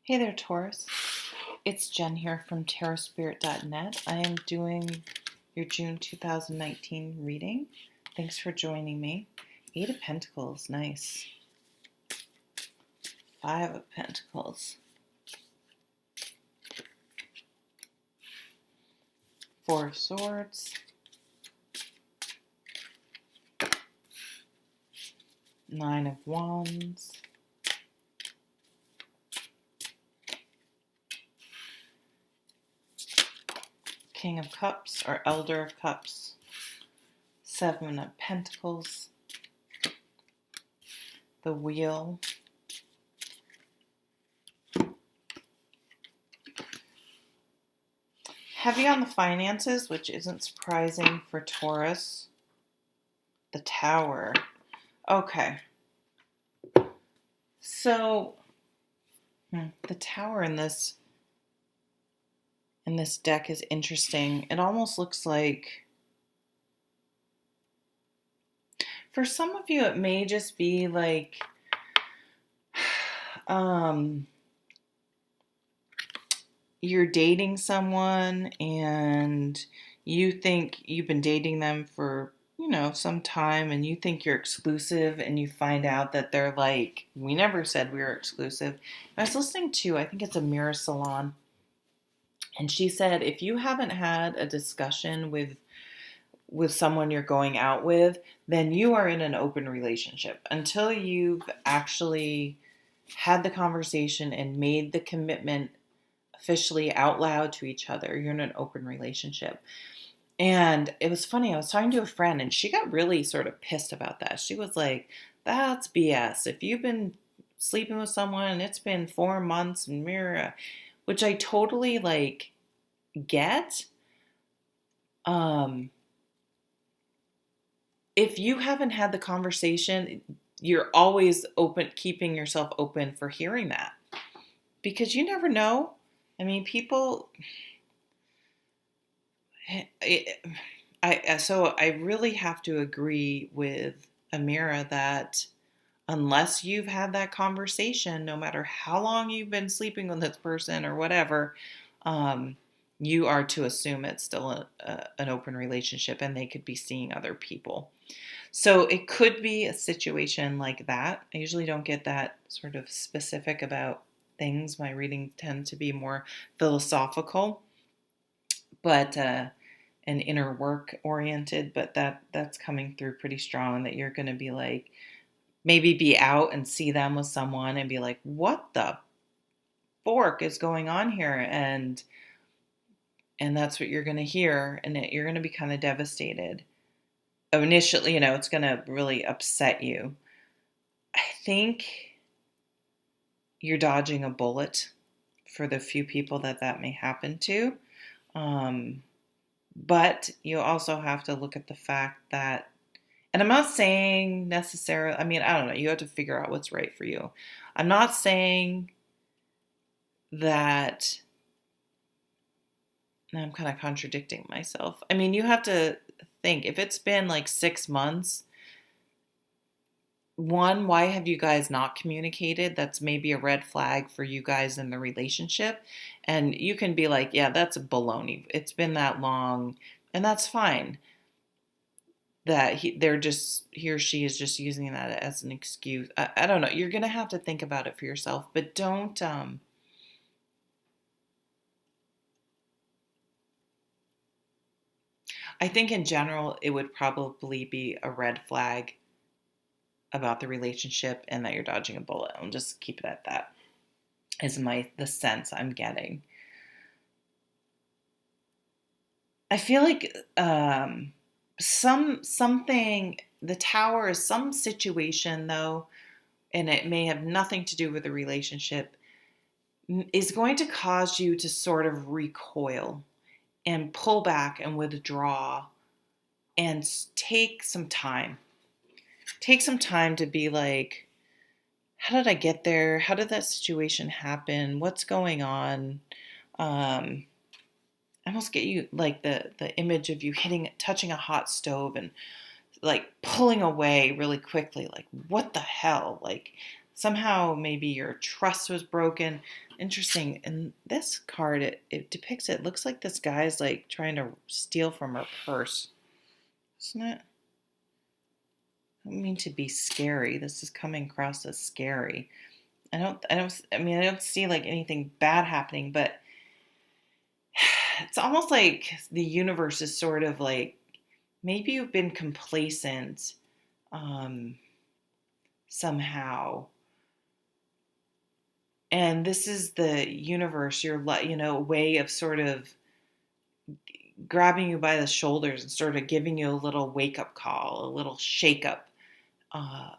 Hey there, Taurus. It's Jen here from TarotSpirit.net. I am doing your June 2019 reading. Thanks for joining me. Eight of Pentacles, nice. Five of Pentacles. Four of Swords. Nine of Wands. King of Cups or Elder of Cups. Seven of Pentacles. The Wheel. Heavy on the finances, which isn't surprising for Taurus. The Tower. Okay. So, the Tower in this deck is interesting. It almost looks like, for some of you, it may just be like, you're dating someone and you think you've been dating them for, some time, and you think you're exclusive, and you find out that they're like, we never said we were exclusive. I was listening to, I think it's a Mirror Salon, and she said, if you haven't had a discussion with someone you're going out with, then you are in an open relationship. Until you've actually had the conversation and made the commitment officially out loud to each other, you're in an open relationship. And it was funny, I was talking to a friend and she got really sort of pissed about that. She was like, that's BS. If you've been sleeping with someone and it's been 4 months and which I totally get. If you haven't had the conversation, you're always keeping yourself open for hearing that, because you never know. I mean, people. So I really have to agree with Amira that unless you've had that conversation, no matter how long you've been sleeping with this person or whatever, you are to assume it's still an open relationship and they could be seeing other people. So it could be a situation like that. I usually don't get that sort of specific about things. My readings tend to be more philosophical, but and inner work oriented. But that's coming through pretty strong, that you're going to be like, maybe be out and see them with someone and be like, what the fork is going on here? And that's what you're going to hear, and you're going to be kind of devastated. Initially, it's going to really upset you. I think you're dodging a bullet for the few people that may happen to. But you also have to look at the fact that, and I'm not saying necessarily, I mean, I don't know, you have to figure out what's right for you. I'm not saying that, I'm kind of contradicting myself. I mean, you have to think, if it's been 6 months, one, why have you guys not communicated? That's maybe a red flag for you guys in the relationship. And you can be like, yeah, that's a baloney. It's been that long, and that's fine. That he or she is just using that as an excuse. I don't know. You're going to have to think about it for yourself, but don't, I think in general, it would probably be a red flag about the relationship, and that you're dodging a bullet. I'll just keep it at that, is the sense I'm getting. I feel like something, the Tower is some situation though, and it may have nothing to do with the relationship, is going to cause you to sort of recoil and pull back and withdraw and take some time. Take some time to be like, how did I get there? How did that situation happen? What's going on? I almost get you like the image of you touching a hot stove and pulling away really quickly. Like, what the hell? Like, somehow maybe your trust was broken. Interesting. In this card, it depicts it looks like this guy's like trying to steal from her purse. Isn't it? I don't mean to be scary. This is coming across as scary. I don't see like anything bad happening, but it's almost like the universe is sort of like maybe you've been complacent um, somehow. And this is the universe, your way of sort of grabbing you by the shoulders and sort of giving you a little wake up call, a little shake up uh,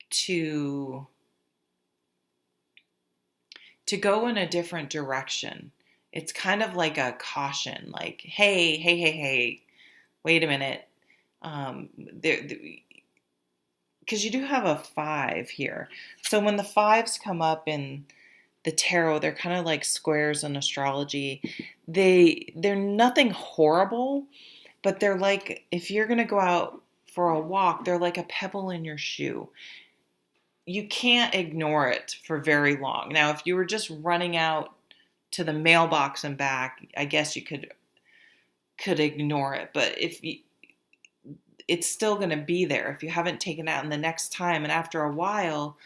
to go in a different direction. It's kind of like a caution, like, hey, wait a minute. There, because you do have a 5 here. So when the 5s come up in the tarot, they're kind of like squares in astrology. They're nothing horrible, but they're like, if you're going to go out for a walk, they're like a pebble in your shoe. You can't ignore it for very long. Now, if you were just running out to the mailbox and back, I guess you could ignore it. But it's still going to be there if you haven't taken it out. And the next time, and after a while,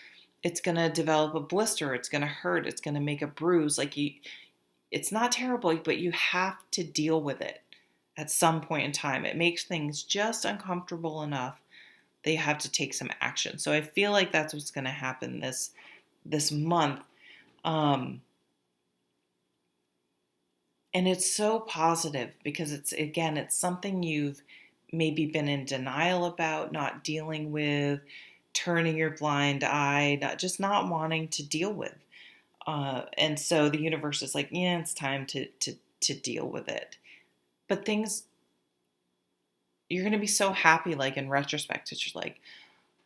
it's going to develop a blister. It's going to hurt. It's going to make a bruise. It's not terrible, but you have to deal with it at some point in time. It makes things just uncomfortable enough that you have to take some action. So I feel like that's what's going to happen this month. And it's so positive because it's something you've maybe been in denial about, not dealing with, turning your blind eye, not wanting to deal with. And so the universe is like, yeah, it's time to deal with it. But you're going to be so happy, like in retrospect, it's just like,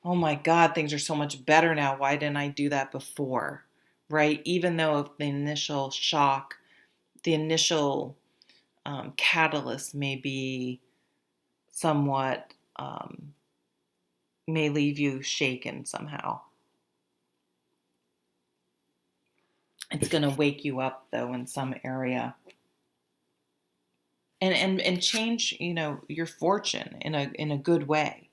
oh my God, things are so much better now. Why didn't I do that before? Right? Even though the initial shock, the initial catalyst may be somewhat, may leave you shaken somehow. It's going to wake you up though in some area. And change, your fortune in a good way.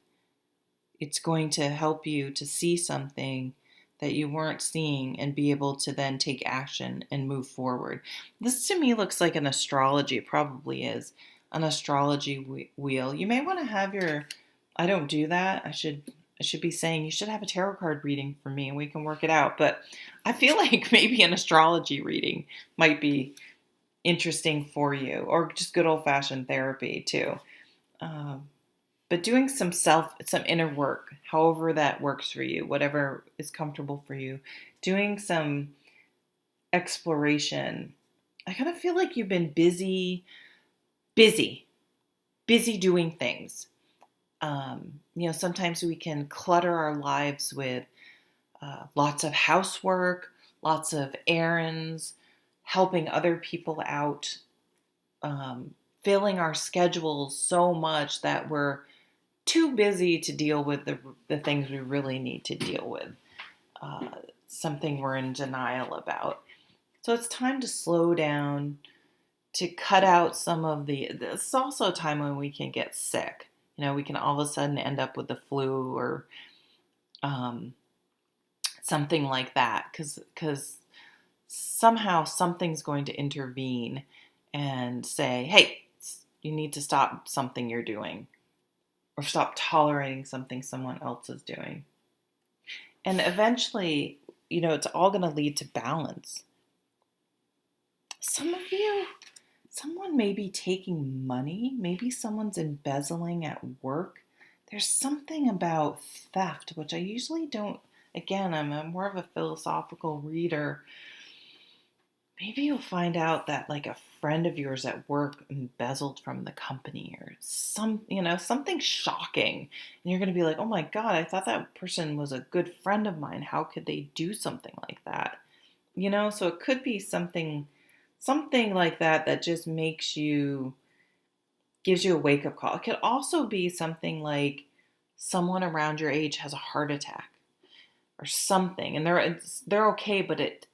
It's going to help you to see something that you weren't seeing and be able to then take action and move forward. This to me looks like an astrology. It probably is an astrology wheel. You may want to have I don't do that. I should be saying you should have a tarot card reading for me and we can work it out. But I feel like maybe an astrology reading might be interesting for you, or just good old-fashioned therapy too. But doing some inner work, however that works for you, whatever is comfortable for you, doing some exploration. I kind of feel like you've been busy doing things. Sometimes we can clutter our lives with lots of housework, lots of errands, helping other people out, filling our schedules so much that we're too busy to deal with the things we really need to deal with, something we're in denial about. So it's time to slow down, to cut out some of it's also a time when we can get sick. We can all of a sudden end up with the flu or something like that because somehow something's going to intervene and say, hey, you need to stop something you're doing or stop tolerating something someone else is doing. And eventually, it's all going to lead to balance. Some of you, someone may be taking money. Maybe someone's embezzling at work. There's something about theft, which I usually don't. Again, I'm more of a philosophical reader. Maybe you'll find out that like a friend of yours at work embezzled from the company or something shocking. And you're going to be like, oh my God, I thought that person was a good friend of mine. How could they do something like that? So it could be something like that just gives you a wake up call. It could also be something like someone around your age has a heart attack. or something, and they're okay, but it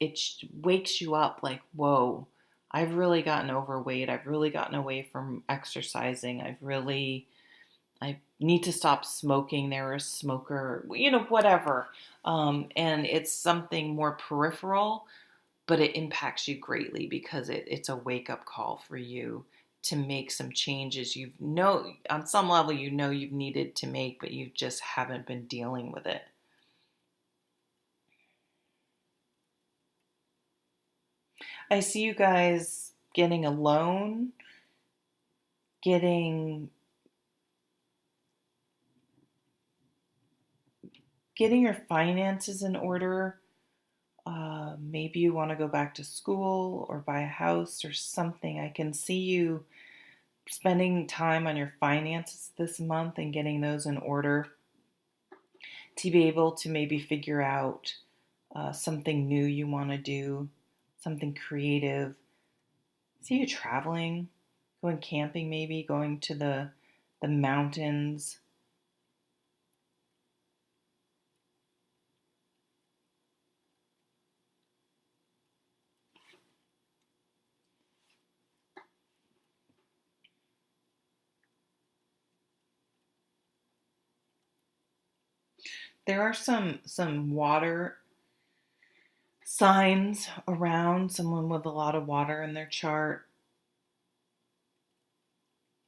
wakes you up like, whoa, I've really gotten overweight. I've really gotten away from exercising. I need to stop smoking. They're a smoker, whatever. And it's something more peripheral, but it impacts you greatly because it's a wake up call for you to make some changes on some level you've needed to make, but you just haven't been dealing with it. I see you guys getting a loan, getting getting your finances in order. Maybe you want to go back to school or buy a house or something. I can see you spending time on your finances this month and getting those in order to be able to maybe figure out something new you want to do, something creative. See you traveling, going camping, maybe going to the mountains. There are some water signs around, someone with a lot of water in their chart.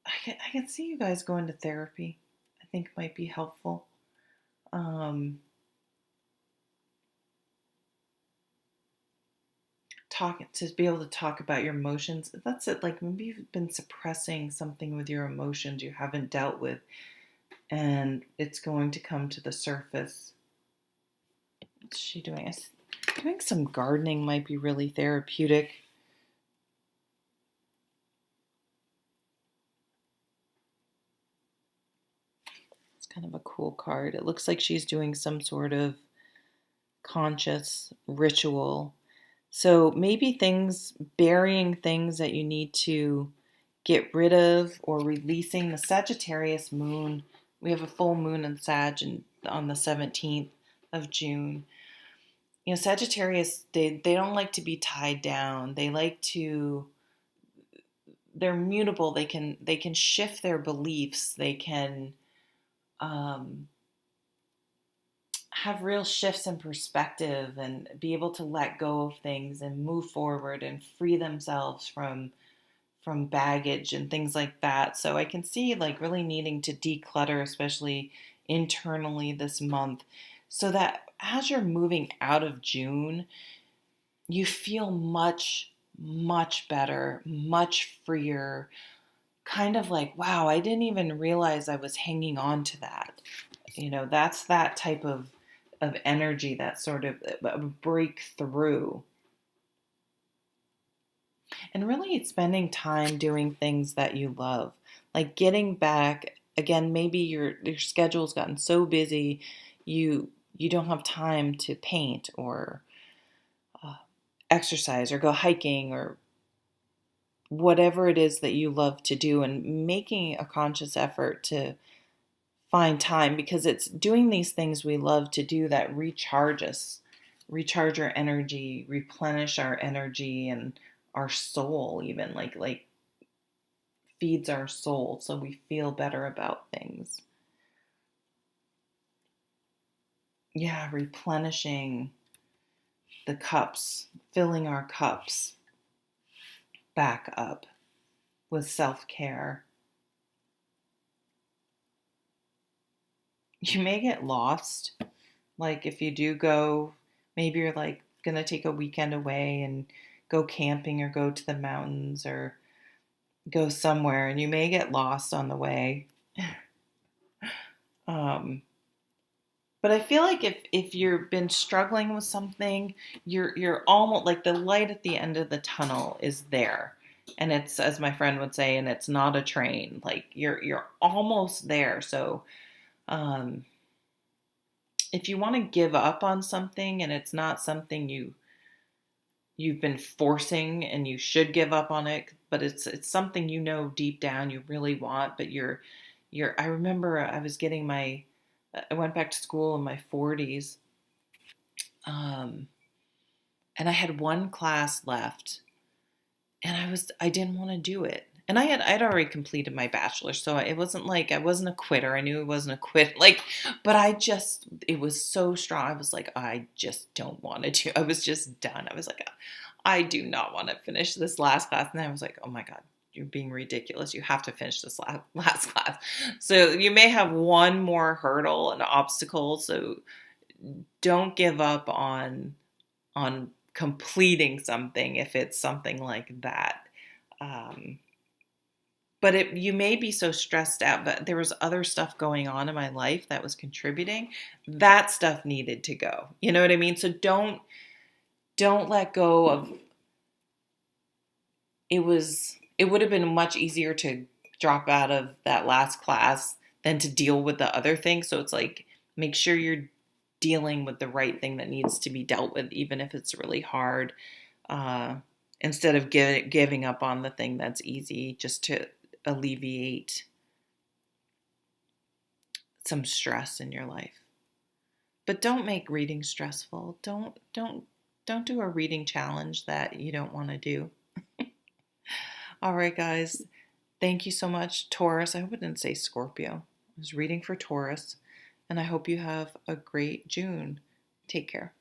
I can see you guys going to therapy. I think might be helpful. Um, talk to be able to talk about your emotions. That's it. Like maybe you've been suppressing something with your emotions you haven't dealt with, and it's going to come to the surface. What's she doing? Doing some gardening might be really therapeutic. It's kind of a cool card. It looks like she's doing some sort of conscious ritual. So maybe burying things that you need to get rid of or releasing the Sagittarius moon. We have a full moon in on the 17th of June. Sagittarius, they don't like to be tied down. They're mutable. They can shift their beliefs. They can um, have real shifts in perspective and be able to let go of things and move forward and free themselves from baggage and things like that. So I can see like really needing to declutter, especially internally this month, so that as you're moving out of June, you feel much, much better, much freer, kind of like, wow, I didn't even realize I was hanging on to that. That's that type of energy, that sort of a breakthrough. And really spending time doing things that you love. Like getting back again, maybe your schedule's gotten so busy you don't have time to paint or uh, exercise or go hiking or whatever it is that you love to do, and making a conscious effort to find time, because it's doing these things we love to do that recharge our energy, replenish our energy and our soul, even like feeds our soul so we feel better about things. Yeah, replenishing the cups, filling our cups back up with self-care. You may get lost. Like if you do go, maybe you're like going to take a weekend away and go camping or go to the mountains or go somewhere, and you may get lost on the way. Um, but I feel like if you've been struggling with something, you're almost like the light at the end of the tunnel is there. And it's, as my friend would say, and it's not a train. Like you're almost there. So um, if you want to give up on something and it's not something you've been forcing and you should give up on it, but it's something deep down you really want, but I remember I went back to school in my 40s, Um, and I had one class left, and I didn't want to do it. And I'd already completed my bachelor's, so it wasn't like I wasn't a quitter. I knew it wasn't a quit. Like, but it was so strong. I was like, I just don't want to do. I was just done. I was like, I do not want to finish this last class. And then I was like, oh my God, you're being ridiculous. You have to finish this last class. So you may have one more hurdle, an obstacle. So don't give up on completing something if it's something like that. Um, but you may be so stressed out, but there was other stuff going on in my life that was contributing. That stuff needed to go. You know what I mean? So don't let go of it would have been much easier to drop out of that last class than to deal with the other thing. So it's like make sure you're dealing with the right thing that needs to be dealt with, even if it's really hard, uh, instead of giving up on the thing that's easy just to alleviate some stress in your life. But don't make reading stressful. Don't do a reading challenge that you don't want to do. All right, guys. Thank you so much, Taurus. I hope I didn't say Scorpio. I was reading for Taurus, and I hope you have a great June. Take care.